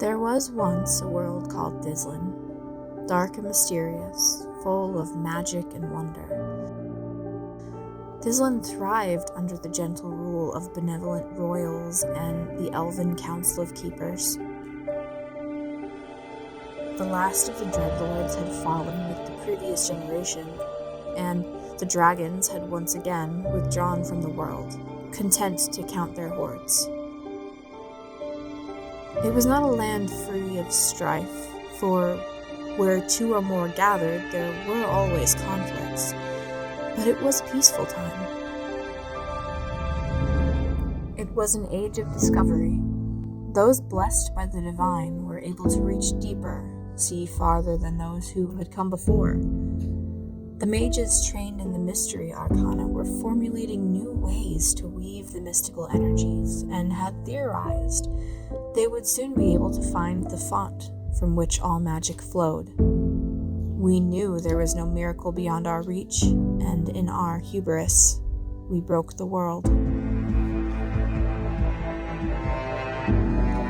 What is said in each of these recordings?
There was once a world called Thislan, dark and mysterious, full of magic and wonder. Thislan thrived under the gentle rule of benevolent royals and the elven council of keepers. The last of the dreadlords had fallen with the previous generation, and the dragons had once again withdrawn from the world, content to count their hordes. It was not a land free of strife, for where two or more gathered, there were always conflicts, but it was a peaceful time. It was an age of discovery. Those blessed by the divine were able to reach deeper, see farther than those who had come before. The mages trained in the mystery arcana were formulating new ways to weave the mystical energies, and had theorized they would soon be able to find the font from which all magic flowed. We knew there was no miracle beyond our reach, and in our hubris, we broke the world.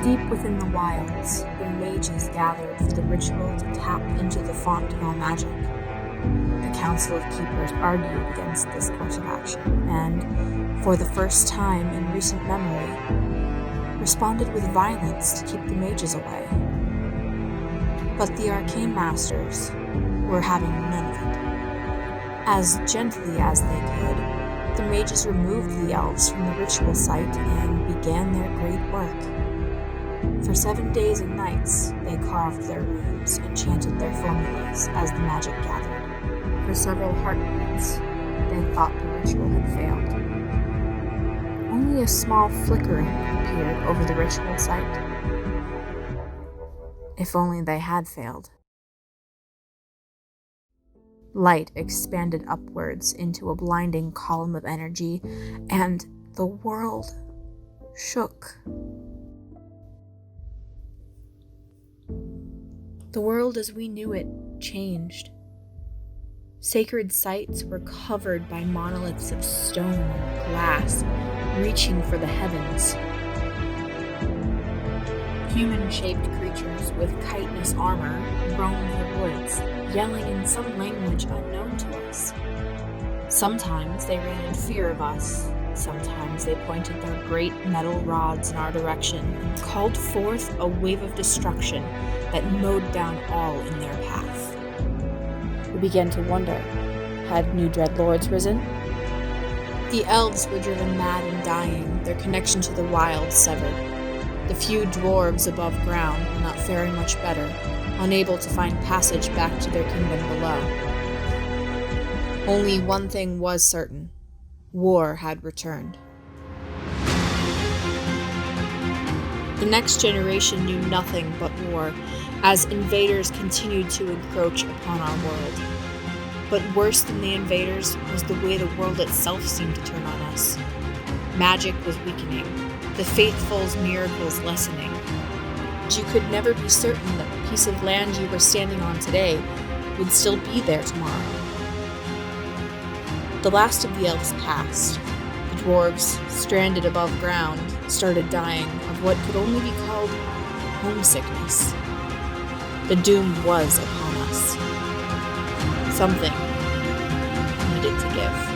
Deep within the wilds, the mages gathered for the ritual to tap into the font of all magic. The Council of Keepers argued against this course of action, and, for the first time in recent memory, responded with violence to keep the mages away. But the arcane masters were having none of it. As gently as they could, the mages removed the elves from the ritual site and began their great work. For 7 days and nights, they carved their runes and chanted their formulas as the magic gathered. For several heartbeats, they thought the ritual had failed. Only a small flickering appeared over the ritual site. If only they had failed. Light expanded upwards into a blinding column of energy, and the world shook. The world as we knew it changed. Sacred sites were covered by monoliths of stone and glass, reaching for the heavens. Human-shaped creatures with chitinous armor roamed the woods, yelling in some language unknown to us. Sometimes they ran in fear of us. Sometimes they pointed their great metal rods in our direction and called forth a wave of destruction that mowed down all in their path. We began to wonder, had new dreadlords risen? The elves were driven mad and dying, their connection to the wild severed. The few dwarves above ground were not faring much better, unable to find passage back to their kingdom below. Only one thing was certain. War had returned. The next generation knew nothing but war, as invaders continued to encroach upon our world. But worse than the invaders was the way the world itself seemed to turn on us. Magic was weakening, the faithful's miracles lessening. You could never be certain that the piece of land you were standing on today would still be there tomorrow. The last of the elves passed. The dwarves, stranded above ground, started dying of what could only be called homesickness. The doom was upon us. Something needed to give.